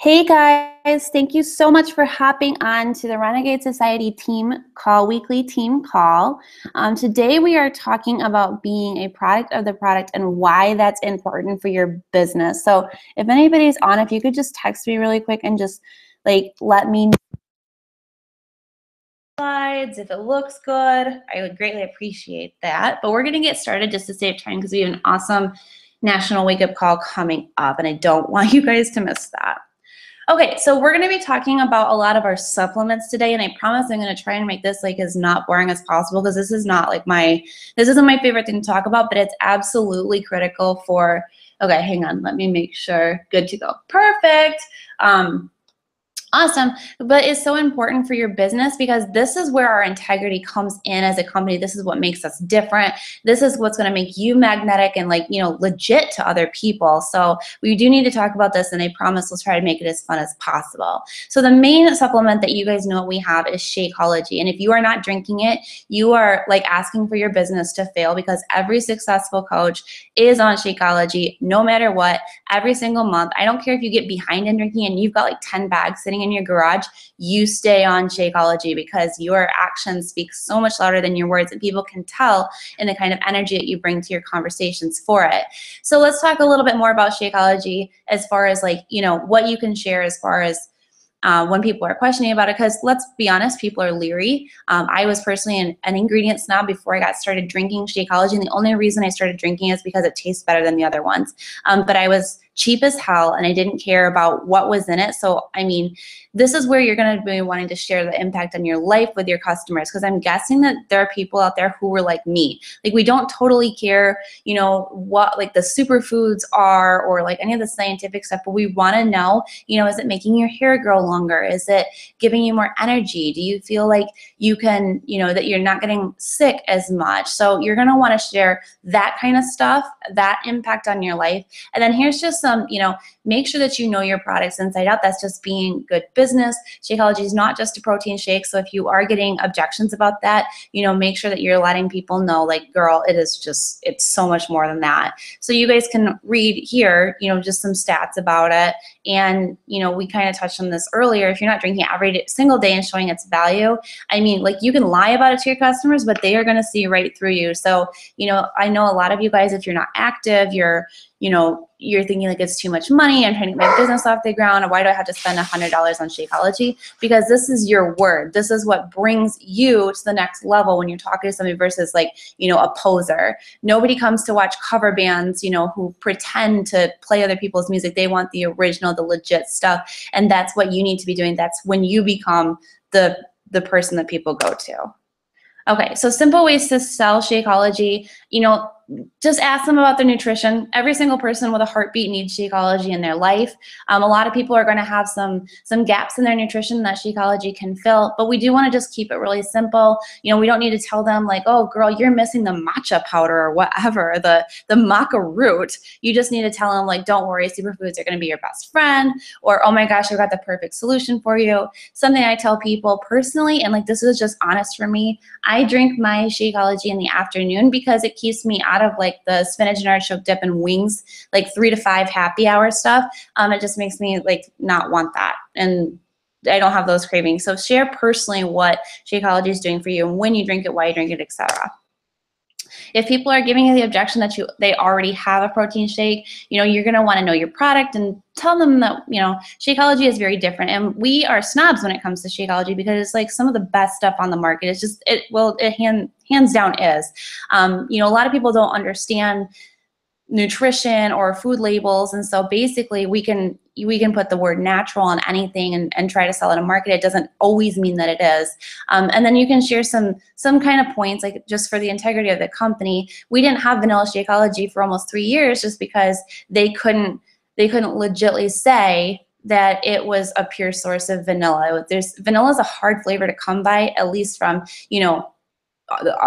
Hey guys, thank you so much for hopping on to the Renegade Society team call, weekly team call. Today we are talking about being a product of the product and why that's important for your business. So if anybody's on, if you could just text me really quick and just let me know slides, if it looks good, I would greatly appreciate that. But we're gonna get started just to save time because we have an awesome national wake up call coming up and I don't want you guys to miss that. Okay, so we're going to be talking about a lot of our supplements today, and I promise I'm going to try and make this as not boring as possible because this is not this isn't my favorite thing to talk about, but it's absolutely critical for, okay, hang on, let me make sure, good to go, perfect. Awesome, but it's so important for your business because this is where our integrity comes in as a company. This is what makes us different. This is what's going to make you magnetic and legit to other people. So we do need to talk about this, and I promise we'll try to make it as fun as possible. So the main supplement that you guys know we have is Shakeology, and if you are not drinking it, you are asking for your business to fail because every successful coach is on Shakeology no matter what, every single month. I don't care if you get behind in drinking and you've got 10 bags sitting in your garage, you stay on Shakeology because your actions speak so much louder than your words, and people can tell in the kind of energy that you bring to your conversations for it. So let's talk a little bit more about Shakeology as far as what you can share as far as when people are questioning about it, because let's be honest, people are leery. I was personally an ingredient snob before I got started drinking Shakeology, and the only reason I started drinking is because it tastes better than the other ones. But I was cheap as hell, and I didn't care about what was in it. So, I mean, this is where you're going to be wanting to share the impact on your life with your customers, because I'm guessing that there are people out there who were like me. We don't totally care, what the superfoods are or any of the scientific stuff, but we want to know, is it making your hair grow longer? Is it giving you more energy? Do you feel like you can, that you're not getting sick as much? So you're going to want to share that kind of stuff, that impact on your life. And then here's just some, make sure that you know your products inside out. That's just being good business. Shakeology is not just a protein shake. So if you are getting objections about that, make sure that you're letting people know, girl, it's so much more than that. So you guys can read here, just some stats about it. And, we kind of touched on this earlier. If you're not drinking it every single day and showing its value, I mean, you can lie about it to your customers, but they are going to see right through you. So, I know a lot of you guys, if you're not active, you're thinking it's too much money. I'm trying to get my business off the ground. Why do I have to spend $100 on Shakeology? Because this is your word. This is what brings you to the next level when you're talking to somebody versus a poser. Nobody comes to watch cover bands, who pretend to play other people's music. They want the original, the legit stuff. And that's what you need to be doing. That's when you become the person that people go to. Okay, so simple ways to sell Shakeology, just ask them about their nutrition. Every single person with a heartbeat needs Shakeology in their life. A lot of people are going to have some gaps in their nutrition that Shakeology can fill, but we do want to just keep it really simple. We don't need to tell them oh, girl, you're missing the matcha powder or whatever, the maca root. You just need to tell them don't worry, superfoods are going to be your best friend, or oh my gosh, I've got the perfect solution for you. Something I tell people personally, and this is just honest for me, I drink my Shakeology in the afternoon because it keeps me out of the spinach and artichoke dip and wings, 3 to 5 happy hour stuff. It just makes me not want that, and I don't have those cravings. So share personally what Shakeology is doing for you and when you drink it, why you drink it, etc. If people are giving you the objection that they already have a protein shake, you're going to want to know your product and tell them that, Shakeology is very different. And we are snobs when it comes to Shakeology because it's some of the best stuff on the market. It's just, hands down is. A lot of people don't understand nutrition or food labels, and so basically we can put the word natural on anything and try to sell it in a market. It doesn't always mean that it is. And then you can share some kind of points, just for the integrity of the company. We didn't have vanilla Shakeology for almost 3 years just because they couldn't legitly say that it was a pure source of vanilla. Vanilla is a hard flavor to come by, at least from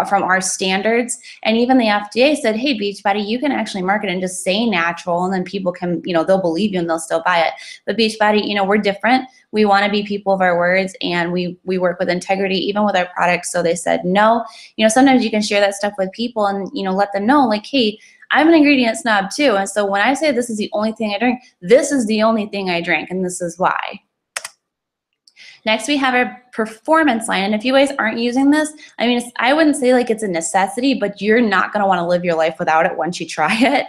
from our standards. And even the FDA said, hey, Beachbody, you can actually market and just say natural, and then people can, they'll believe you and they'll still buy it. But Beachbody, we're different. We want to be people of our words, and we work with integrity even with our products. So they said no. Sometimes you can share that stuff with people and let them know hey, I'm an ingredient snob too. And so when I say this is the only thing I drink, this is the only thing I drink, and this is why. Next, we have our performance line. And if you guys aren't using this, I mean, I wouldn't say like it's a necessity, but you're not going to want to live your life without it once you try it.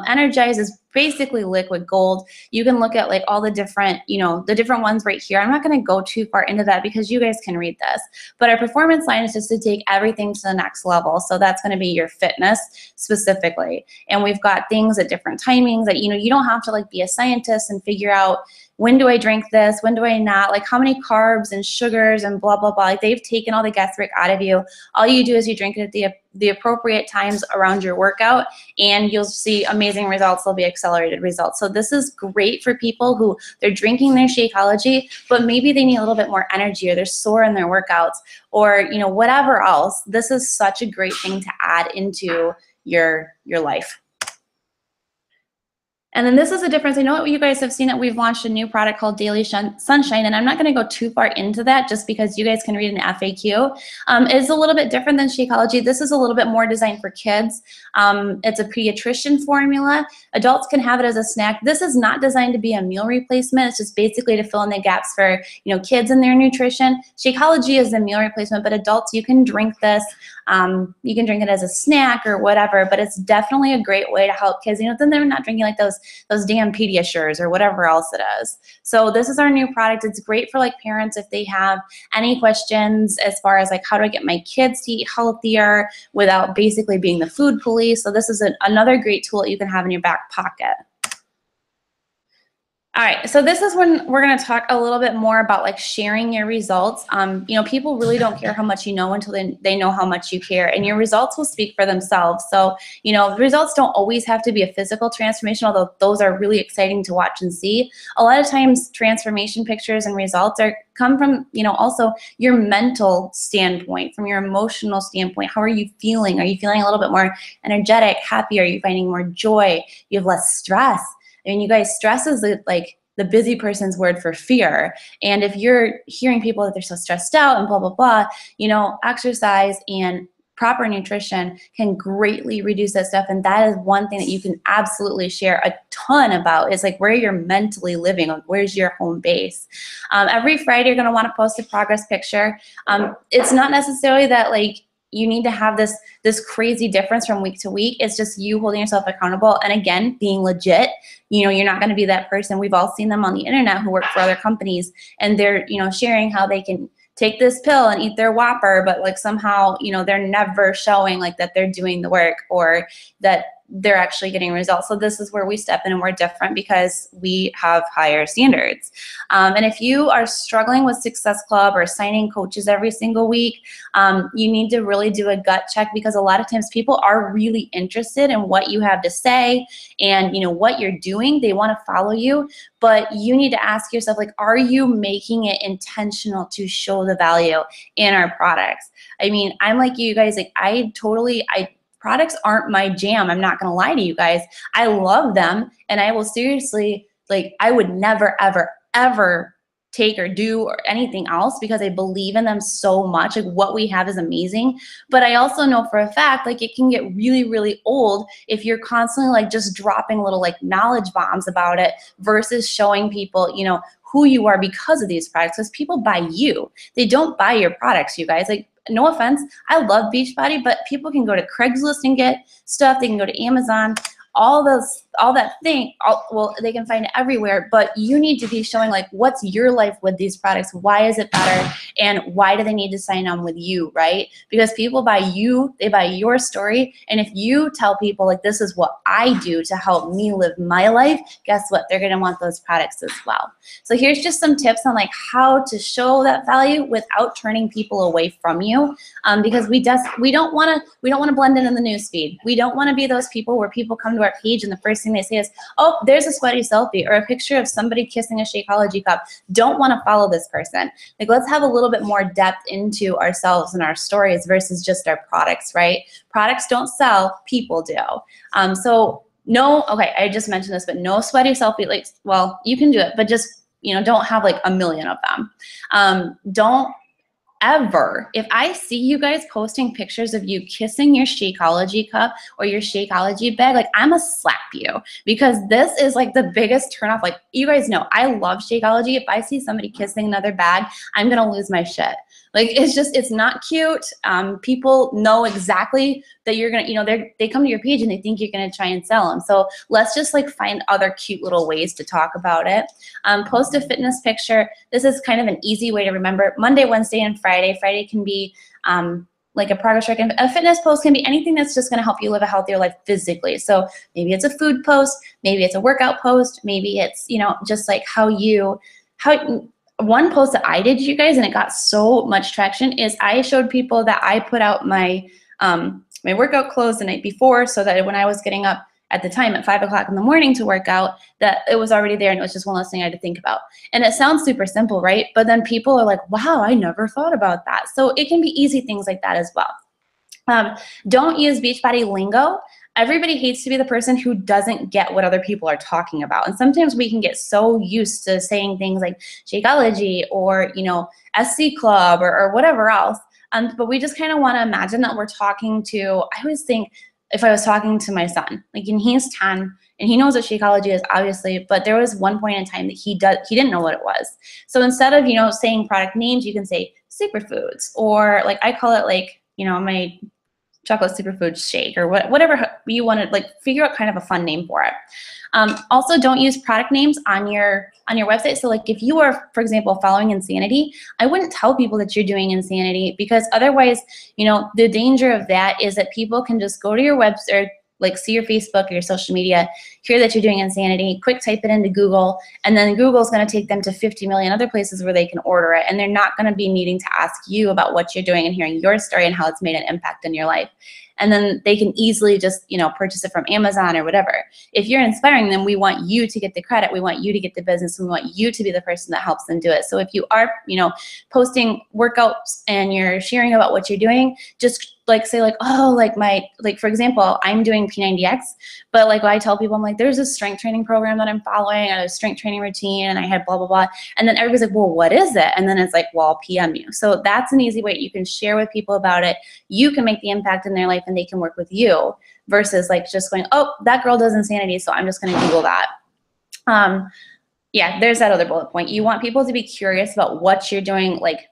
Energize is basically liquid gold. You can look at like all the different, the different ones right here. I'm not going to go too far into that because you guys can read this. But our performance line is just to take everything to the next level. So that's going to be your fitness specifically. And we've got things at different timings that, you don't have to like be a scientist and figure out, when do I drink this? When do I not? Like how many carbs and sugars and blah, blah, blah. Like they've taken all the guesswork out of you. All you do is you drink it at the appropriate times around your workout, and you'll see amazing results. They'll be accelerated results. So this is great for people who they're drinking their Shakeology, but maybe they need a little bit more energy, or they're sore in their workouts, or whatever else. This is such a great thing to add into your life. And then this is a difference. I know you guys have seen it. We've launched a new product called Daily Sunshine, and I'm not going to go too far into that just because you guys can read an FAQ. It's a little bit different than Shakeology. This is a little bit more designed for kids. It's a pediatrician formula. Adults can have it as a snack. This is not designed to be a meal replacement. It's just basically to fill in the gaps for kids and their nutrition. Shakeology is a meal replacement, but adults, you can drink this. You can drink it as a snack or whatever, but it's definitely a great way to help kids. Then they're not drinking like those damn Pediasures or whatever else it is. So this is our new product. It's great for like parents if they have any questions as far as like, how do I get my kids to eat healthier without basically being the food police? So this is another great tool that you can have in your back pocket. All right, so this is when we're going to talk a little bit more about like sharing your results. People really don't care how much you know until they know how much you care, and your results will speak for themselves. So, the results don't always have to be a physical transformation, although those are really exciting to watch and see. A lot of times transformation pictures and results come from, also your mental standpoint, from your emotional standpoint. How are you feeling? Are you feeling a little bit more energetic, happy? Are you finding more joy? You have less stress? And you guys, stress is like the busy person's word for fear. And if you're hearing people that they're so stressed out and blah, blah, blah, exercise and proper nutrition can greatly reduce that stuff. And that is one thing that you can absolutely share a ton about, is like where you're mentally living, like where's your home base. Every Friday, you're going to want to post a progress picture. It's not necessarily that like you need to have this crazy difference from week to week. It's just you holding yourself accountable. And again, being legit. You're not going to be that person. We've all seen them on the internet who work for other companies, and they're, sharing how they can take this pill and eat their Whopper, but like somehow, they're never showing like that they're doing the work or that they're actually getting results. So this is where we step in and we're different because we have higher standards. And if you are struggling with Success Club or signing coaches every single week, you need to really do a gut check, because a lot of times people are really interested in what you have to say and what you're doing. They want to follow you, but you need to ask yourself, like, are you making it intentional to show the value in our products? I mean, I'm like you guys, like products aren't my jam. I'm not going to lie to you guys. I love them, and I will seriously, like, I would never, ever, ever take or do or anything else because I believe in them so much. Like, what we have is amazing. But I also know for a fact, like, it can get really, really old if you're constantly like just dropping little like knowledge bombs about it versus showing people, who you are because of these products. Because people buy you. They don't buy your products, you guys. Like, no offense, I love Beachbody, but people can go to Craigslist and get stuff. They can go to Amazon, they can find it everywhere, but you need to be showing like, what's your life with these products? Why is it better? And why do they need to sign on with you, right? Because people buy you, they buy your story. And if you tell people like, this is what I do to help me live my life, guess what? They're going to want those products as well. So here's just some tips on like how to show that value without turning people away from you. Because we don't want to blend in the news feed. We don't want to be those people where people come to our page and the first thing they say is, oh, there's a sweaty selfie or a picture of somebody kissing a Shakeology cup. Don't want to follow this person. Like, let's have a little bit more depth into ourselves and our stories versus just our products, right? Products don't sell, people do. Okay, I just mentioned this, but no sweaty selfie. Like, well, you can do it, but just, don't have like a million of them. Don't ever, if I see you guys posting pictures of you kissing your Shakeology cup or your Shakeology bag, like I'm gonna slap you, because this is like the biggest turnoff. Like, you guys know I love Shakeology. If I see somebody kissing another bag, I'm gonna lose my shit. Like, it's just, it's not cute. People know exactly that you're gonna, you know, they come to your page and they think you're gonna try and sell them. So let's just like find other cute little ways to talk about it. Post a fitness picture. This is kind of an easy way to remember. Monday, Wednesday, and Friday. Friday can be like a progress check. A fitness post can be anything that's just going to help you live a healthier life physically. So maybe it's a food post, maybe it's a workout post, maybe it's, you know, just like how one post that I did, you guys, and it got so much traction, is I showed people that I put out my my workout clothes the night before, so that when I was getting up at the time at 5 o'clock in the morning to work out, that it was already there, and it was just one less thing I had to think about. And it sounds super simple, right? But then people are like, wow, I never thought about that. So it can be easy things like that as well. Don't use Beachbody lingo. Everybody hates to be the person who doesn't get what other people are talking about. And sometimes we can get so used to saying things like Shakeology or, you know, SC Club or whatever else. But we just kind of want to imagine that we're talking to, I always think, if I was talking to my son, like, and he's 10 and he knows what Shakeology is, obviously, but there was one point in time that he didn't know what it was. So instead of, you know, saying product names, you can say superfoods, or like I call it, like, you know, my chocolate superfood shake, or whatever you want to, like, figure out kind of a fun name for it. Also, don't use product names on your website. So like if you are, for example, following Insanity, I wouldn't tell people that you're doing Insanity, because otherwise, you know, the danger of that is that people can just go to your website, or like see your Facebook or your social media, hear that you're doing Insanity, quick type it into Google, and then Google's going to take them to 50 million other places where they can order it, and they're not going to be needing to ask you about what you're doing and hearing your story and how it's made an impact in your life. And then they can easily just, you know, purchase it from Amazon or whatever. If you're inspiring them, we want you to get the credit. We want you to get the business. We want you to be the person that helps them do it. So if you are, you know, posting workouts and you're sharing about what you're doing, just like say like, oh, like for example, I'm doing P90X, but like I tell people, I'm like, there's a strength training program that I'm following, and a strength training routine, and I had blah, blah, blah. And then everybody's like, well, what is it? And then it's like, well, I'll PM you. So that's an easy way you can share with people about it. You can make the impact in their life, and they can work with you, versus like just going, oh, that girl does Insanity, so I'm just going to Google that. Yeah, there's that other bullet point. You want people to be curious about what you're doing. Like,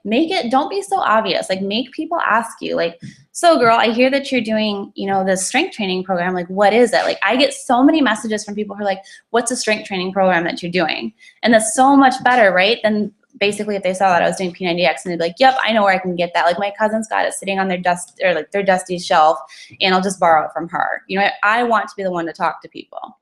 don't be so obvious. Like, make people ask you, like, so girl, I hear that you're doing, you know, this strength training program. Like, what is it? Like, I get so many messages from people who are like, what's a strength training program that you're doing? And that's so much better, right? Than basically if they saw that I was doing P90X, and they'd be like, yep, I know where I can get that. Like, my cousin's got it sitting on their their dusty shelf, and I'll just borrow it from her. You know, I want to be the one to talk to people.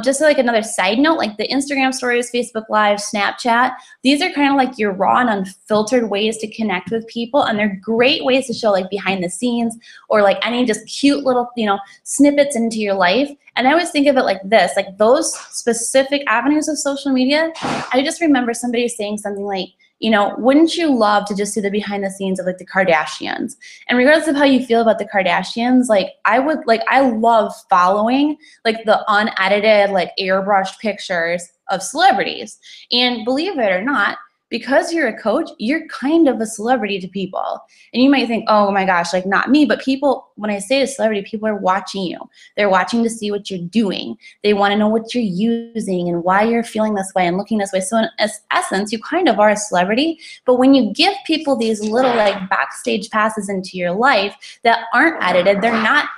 Just like another side note, like the Instagram stories, Facebook Live, Snapchat, these are kind of like your raw and unfiltered ways to connect with people. And they're great ways to show like behind the scenes, or like any just cute little, you know, snippets into your life. And I always think of it like this, like those specific avenues of social media. I just remember somebody saying something like, you know, wouldn't you love to just see the behind the scenes of like the Kardashians? And regardless of how you feel about the Kardashians, like I love following like the unedited, like airbrushed pictures of celebrities. And believe it or not, because you're a coach, you're kind of a celebrity to people. And you might think, oh my gosh, like not me, but people, when I say a celebrity, people are watching you. They're watching to see what you're doing. They want to know what you're using and why you're feeling this way and looking this way. So in essence, you kind of are a celebrity. But when you give people these little like backstage passes into your life that aren't edited, they're not,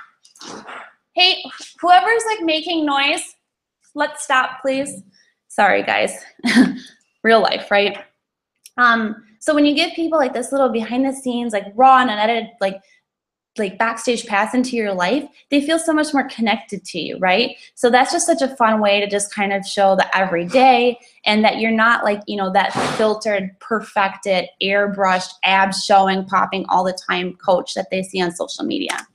hey, whoever's like making noise, let's stop, please. Sorry, guys. Real life, right? So when you give people like this little behind the scenes, like raw and unedited, like backstage pass into your life, they feel so much more connected to you, right? So that's just such a fun way to just kind of show the everyday, and that you're not like, you know, that filtered, perfected, airbrushed, abs showing, popping all the time coach that they see on social media.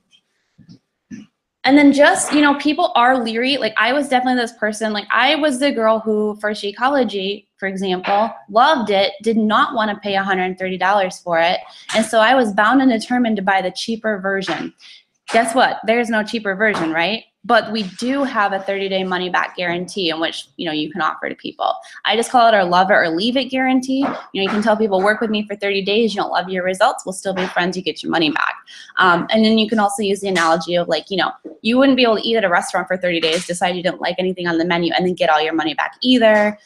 And then just, you know, people are leery. Like I was definitely this person, like I was the girl who for Shakeology, for example, loved it, did not want to pay $130 for it. And so I was bound and determined to buy the cheaper version. guess what? There's no cheaper version, right? But we do have a 30-day money-back guarantee in which, you know, you can offer to people. I just call it our love it or leave it guarantee. You know, you can tell people, work with me for 30 days. You don't love your results, we'll still be friends. You get your money back. And then you can also use the analogy of, like, you know, you wouldn't be able to eat at a restaurant for 30 days, decide you didn't like anything on the menu, and then get all your money back either.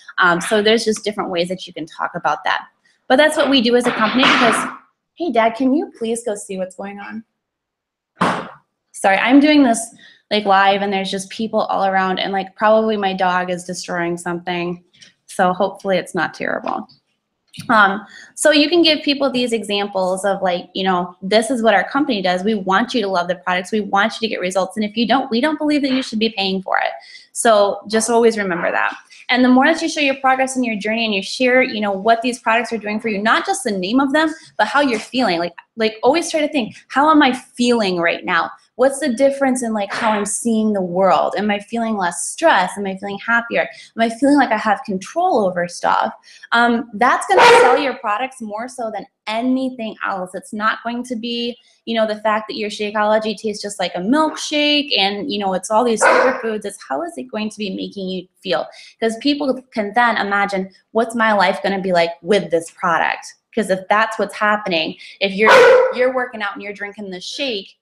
So there's just different ways that you can talk about that. But that's what we do as a company because, hey, Dad, can you please go see what's going on? Sorry, I'm doing this like live and there's just people all around, and like probably my dog is destroying something. So hopefully it's not terrible. So you can give people these examples of, like, you know, this is what our company does. We want you to love the products. We want you to get results. And if you don't, we don't believe that you should be paying for it. So just always remember that. And the more that you show your progress in your journey and you share, you know, what these products are doing for you, not just the name of them, but how you're feeling. Like always try to think, how am I feeling right now? What's the difference in like how I'm seeing the world? Am I feeling less stressed? Am I feeling happier? Am I feeling like I have control over stuff? That's going to sell your products more so than anything else. It's not going to be, you know, the fact that your Shakeology tastes just like a milkshake and, you know, it's all these superfoods. It's how is it going to be making you feel? Because people can then imagine, what's my life going to be like with this product? Because if that's what's happening, if you're working out and you're drinking this shake,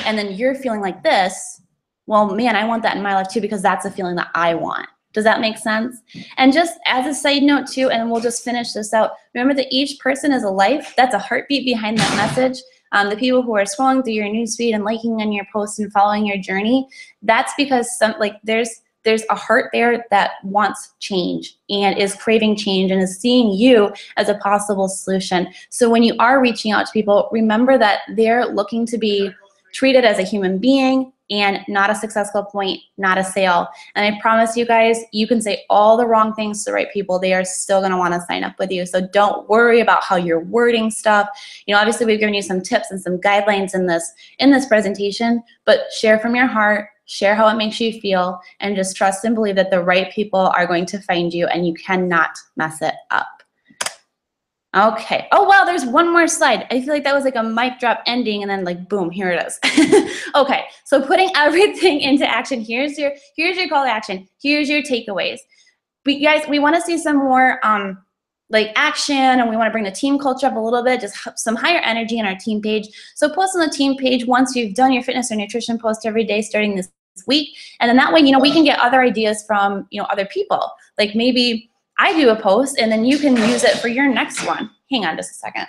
and then you're feeling like this, well, man, I want that in my life too, because that's a feeling that I want. Does that make sense? And just as a side note too, and we'll just finish this out, remember that each person is a life. That's a heartbeat behind that message. The people who are scrolling through your newsfeed and liking on your posts and following your journey, that's because there's a heart there that wants change and is craving change and is seeing you as a possible solution. So when you are reaching out to people, remember that they're looking to be treated as a human being and not a successful point, not a sale. And I promise you guys, you can say all the wrong things to the right people. They are still going to want to sign up with you. So don't worry about how you're wording stuff. You know, obviously we've given you some tips and some guidelines in this presentation, but share from your heart, share how it makes you feel, and just trust and believe that the right people are going to find you and you cannot mess it up. Okay. Oh, wow, there's one more slide. I feel like that was like a mic drop ending and then like, boom, here it is. Okay, so putting everything into action. Here's your call to action. Here's your takeaways. But guys, we want to see some more like action, and we want to bring the team culture up a little bit, just some higher energy on our team page. So post on the team page once you've done your fitness or nutrition post every day starting this week. And then that way, you know, we can get other ideas from, you know, other people. Like maybe I do a post and then you can use it for your next one. Hang on just a second.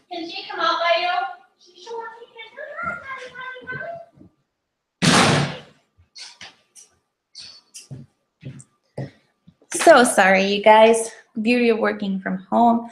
Can she come out by you? So sorry, you guys. Beauty of working from home.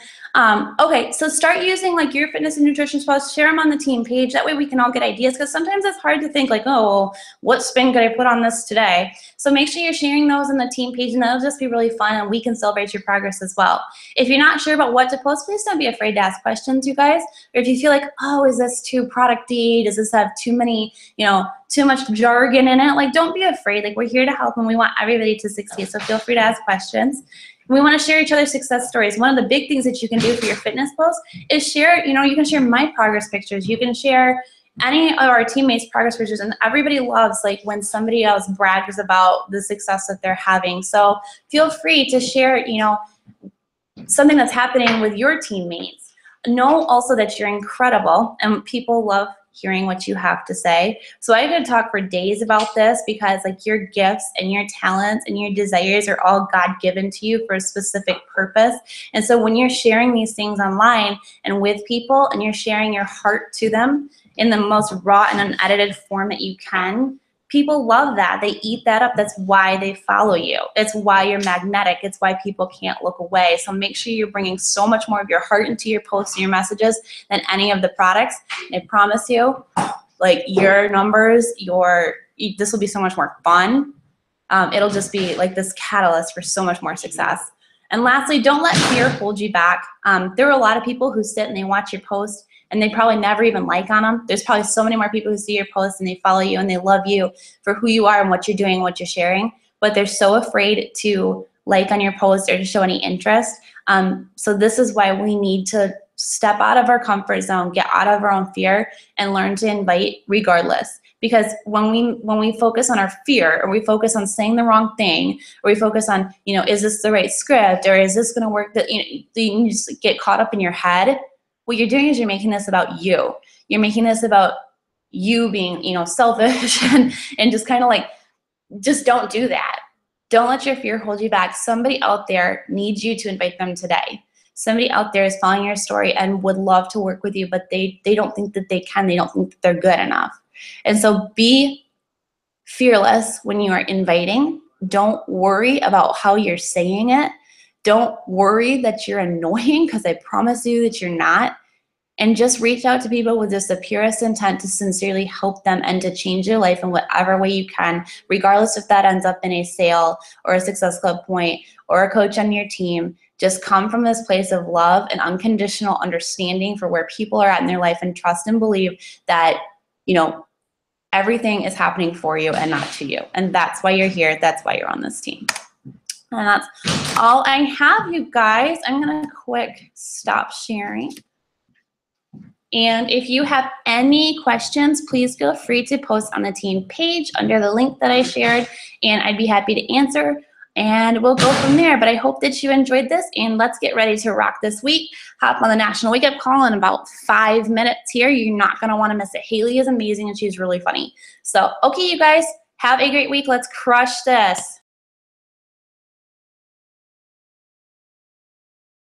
Okay, so start using like your fitness and nutrition posts, share them on the team page. That way we can all get ideas, because sometimes it's hard to think like, oh, well, what spin could I put on this today? So make sure you're sharing those on the team page, and that'll just be really fun, and we can celebrate your progress as well. If you're not sure about what to post, please don't be afraid to ask questions, you guys. Or if you feel like, oh, is this too product-y? Does this have too many, you know, too much jargon in it? Like, don't be afraid. Like, we're here to help, and we want everybody to succeed. So feel free to ask questions. We want to share each other's success stories. One of the big things that you can do for your fitness posts is share, you know, you can share my progress pictures. You can share any of our teammates' progress pictures, and everybody loves like when somebody else brags about the success that they're having. So feel free to share, you know, something that's happening with your teammates. Know also that you're incredible, and people love hearing what you have to say. So I could talk for days about this, because like your gifts and your talents and your desires are all God-given to you for a specific purpose. And so when you're sharing these things online and with people, and you're sharing your heart to them in the most raw and unedited form that you can, people love that. They eat that up. That's why they follow you. It's why you're magnetic. It's why people can't look away. So make sure you're bringing so much more of your heart into your posts and your messages than any of the products. And I promise you, like your numbers, this will be so much more fun. It'll just be like this catalyst for so much more success. And lastly, don't let fear hold you back. There are a lot of people who sit and they watch your post, and they probably never even like on them. There's probably so many more people who see your posts and they follow you and they love you for who you are and what you're doing and what you're sharing, but they're so afraid to like on your post or to show any interest. So this is why we need to step out of our comfort zone, get out of our own fear, and learn to invite regardless. Because when we focus on our fear, or we focus on saying the wrong thing, or we focus on, is this the right script, or is this going to work, that you just get caught up in your head. What you're doing is you're making this about you. You're making this about you being, selfish and just kind of like, just don't do that. Don't let your fear hold you back. Somebody out there needs you to invite them today. Somebody out there is following your story and would love to work with you, but they don't think that they can. They don't think that they're good enough. And so be fearless when you are inviting. Don't worry about how you're saying it. Don't worry that you're annoying, because I promise you that you're not. And just reach out to people with just the purest intent to sincerely help them and to change your life in whatever way you can, regardless if that ends up in a sale or a Success Club point or a coach on your team. Just come from this place of love and unconditional understanding for where people are at in their life, and trust and believe that, everything is happening for you and not to you. And that's why you're here. That's why you're on this team. And that's all I have, you guys. I'm going to quick stop sharing. And if you have any questions, please feel free to post on the team page under the link that I shared, and I'd be happy to answer, and we'll go from there. But I hope that you enjoyed this, and let's get ready to rock this week. Hop on the National Wake Up Call in about 5 minutes here. You're not going to want to miss it. Haley is amazing, and she's really funny. So, okay, you guys, have a great week. Let's crush this.